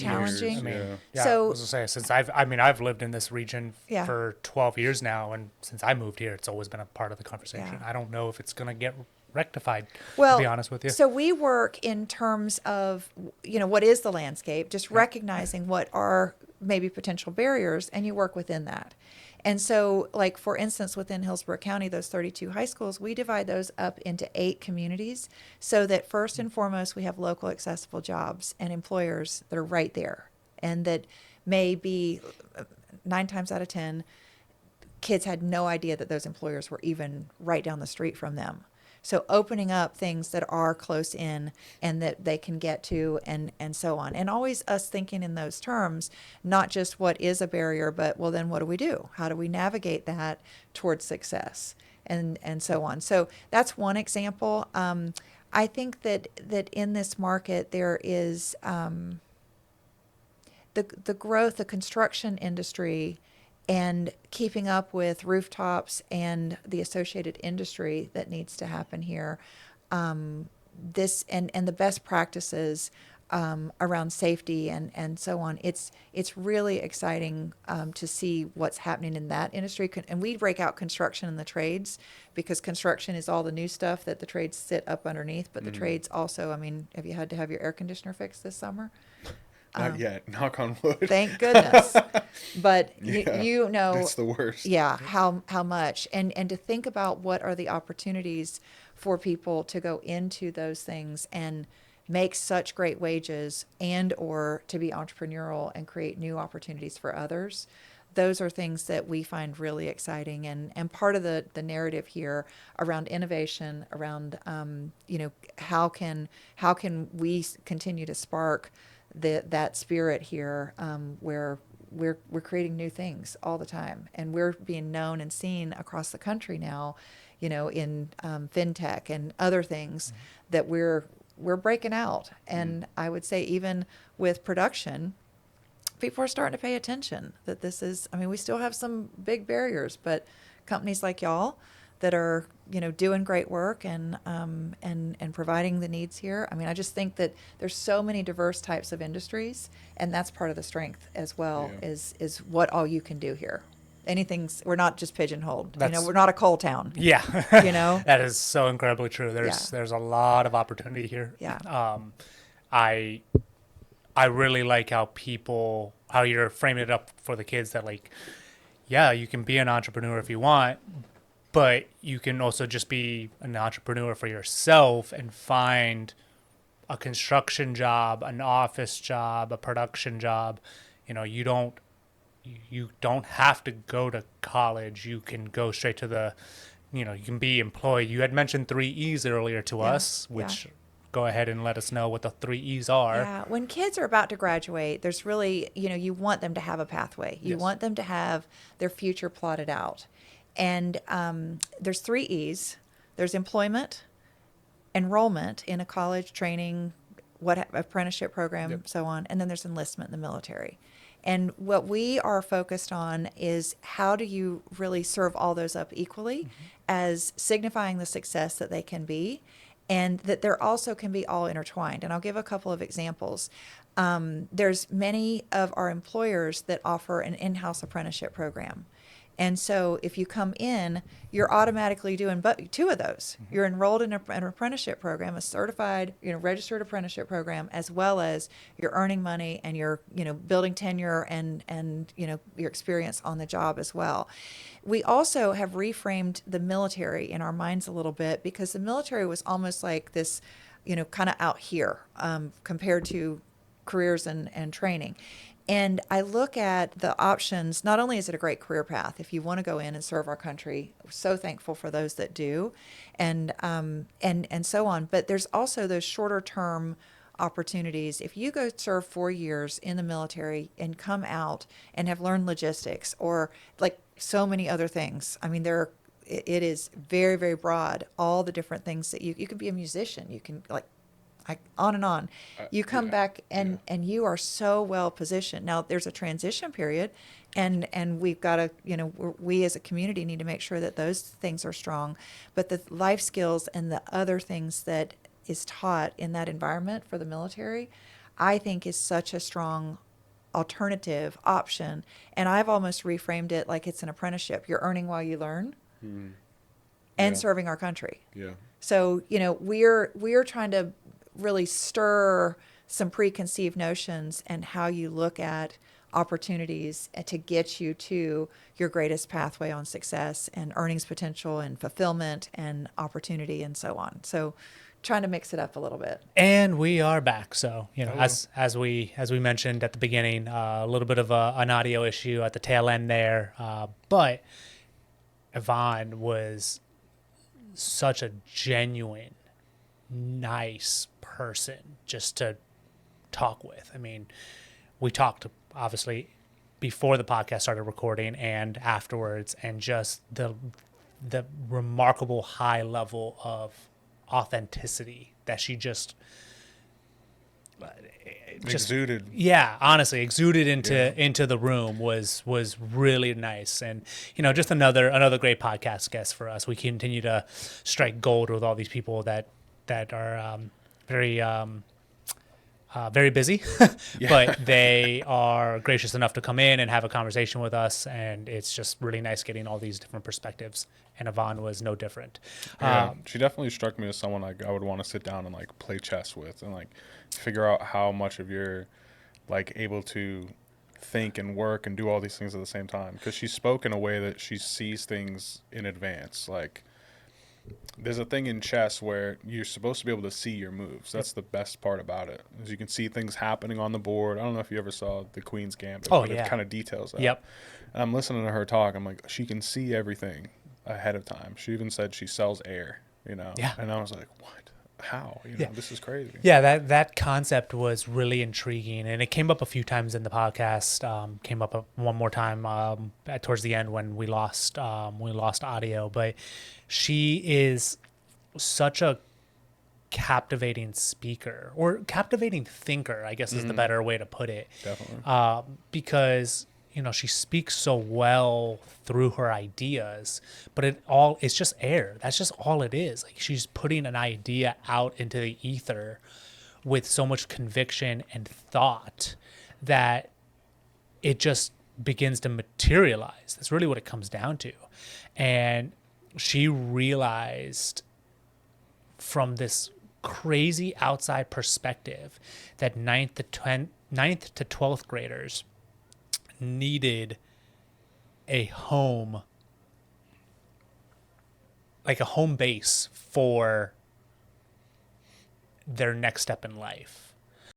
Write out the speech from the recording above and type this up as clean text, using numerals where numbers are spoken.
challenging. I mean, Yeah. I So was gonna say, since I've lived in this region Yeah. for 12 years now, and since I moved here, it's always been a part of the conversation. Yeah. I don't know if it's gonna get rectified, Well, to be honest with you. so we work in terms of, what is the landscape, just recognizing what are maybe potential barriers, and you work within that. And so, like, for instance, within Hillsborough County, those 32 high schools, we divide those up into 8 communities so that first and foremost, we have local accessible jobs and employers that are right there. And that may be 9 times out of 10, kids had no idea that those employers were even right down the street from them. So opening up things that are close in and that they can get to and so on. And always us thinking in those terms, not just what is a barrier, but, well, then what do we do? How do we navigate that towards success and so on? So that's one example. I think that in this market there is the growth, the construction industry, and keeping up with rooftops and the associated industry that needs to happen here. This and the best practices around safety and so on. It's really exciting to see what's happening in that industry. And we break out construction and the trades because construction is all the new stuff that the trades sit up underneath. But the trades also, I mean, have you had to have your air conditioner fixed this summer? Not yet. Knock on wood. Thank goodness. But Yeah, you know, that's the worst. yeah, how much, and to think about what are the opportunities for people to go into those things and make such great wages and or to be entrepreneurial and create new opportunities for others. Those are things that we find really exciting, and part of the narrative here around innovation, around how can we continue to spark that spirit here, where we're creating new things all the time, and we're being known and seen across the country now, in fintech and other things that we're breaking out. And I would say even with production, people are starting to pay attention that this is, I mean, we still have some big barriers, but companies like y'all that are, doing great work and providing the needs here. I mean, I just think that there's so many diverse types of industries, and that's part of the strength as well, Yeah. is what all you can do here. We're not just pigeonholed. That's- We're not a coal town. Yeah. That is so incredibly true. There's a lot of opportunity here. Yeah. I really like how you're framing it up for the kids that, like, yeah, you can be an entrepreneur if you want, but you can also just be an entrepreneur for yourself and find a construction job, an office job, a production job. You don't have to go to college. You can go straight to you can be employed. You had mentioned 3 E's earlier to us, which go ahead and let us know what the 3 E's are. Yeah, when kids are about to graduate, there's really, you want them to have a pathway. You Yes. want them to have their future plotted out. And there's 3 E's. There's employment, enrollment in a college, training, apprenticeship program, Yep. so on. And then there's enlistment in the military. And what we are focused on is how do you really serve all those up equally as signifying the success that they can be, and that they're also can be all intertwined. And I'll give a couple of examples. There's many of our employers that offer an in-house apprenticeship program. And so if you come in, you're automatically doing 2 of those. You're enrolled in an apprenticeship program, a certified, registered apprenticeship program, as well as you're earning money and you're, building tenure and your experience on the job as well. We also have reframed the military in our minds a little bit, because the military was almost like this, kind of out here compared to careers and training. And I look at the options. Not only is it a great career path if you want to go in and serve our country, we're so thankful for those that do, and so on. But there's also those shorter term opportunities. If you go serve 4 years in the military and come out and have learned logistics or like so many other things, I mean, it is very, very broad. All the different things that you can be a musician. You can on and on. You come back and you are so well positioned. Now there's a transition period, and we've got to, we as a community need to make sure that those things are strong. But the life skills and the other things that is taught in that environment for the military, I think is such a strong alternative option. And I've almost reframed it like it's an apprenticeship. You're earning while you learn and Yeah. serving our country. Yeah. So, we're trying to really stir some preconceived notions and how you look at opportunities to get you to your greatest pathway on success and earnings potential and fulfillment and opportunity and so on. So trying to mix it up a little bit. And we are back. So, Hello. as we mentioned at the beginning, a little bit of an audio issue at the tail end there. But Yvonne was such a genuine, nice person just to talk with. I mean, we talked obviously before the podcast started recording and afterwards, and just the remarkable high level of authenticity that she just Exuded. yeah, honestly exuded into the room was really nice. And just another great podcast guest for us. We continue to strike gold with all these people that are very busy, but they are gracious enough to come in and have a conversation with us, and it's just really nice getting all these different perspectives. And Yvonne was no different. Yeah, she definitely struck me as someone I would want to sit down and like play chess with and like figure out how much of you're like able to think and work and do all these things at the same time. Because she spoke in a way that she sees things in advance. Like there's a thing in chess where you're supposed to be able to see your moves. That's the best part about it, is you can see things happening on the board. I don't know if you ever saw the Queen's Gambit, but it kind of details that. Yep. And I'm listening to her talk. I'm like, she can see everything ahead of time. She even said she sells air, Yeah. And I was like, what? How? This is crazy. Yeah, that concept was really intriguing, and it came up a few times in the podcast. Came up one more time towards the end when we lost audio. But she is such a captivating speaker, or captivating thinker, I guess is the better way to put it. Definitely. Because she speaks so well through her ideas, but it's just air. That's just all it is. Like, she's putting an idea out into the ether with so much conviction and thought that it just begins to materialize. That's really what it comes down to. And she realized from this crazy outside perspective that 9th to 12th graders needed a home, like a home base for their next step in life.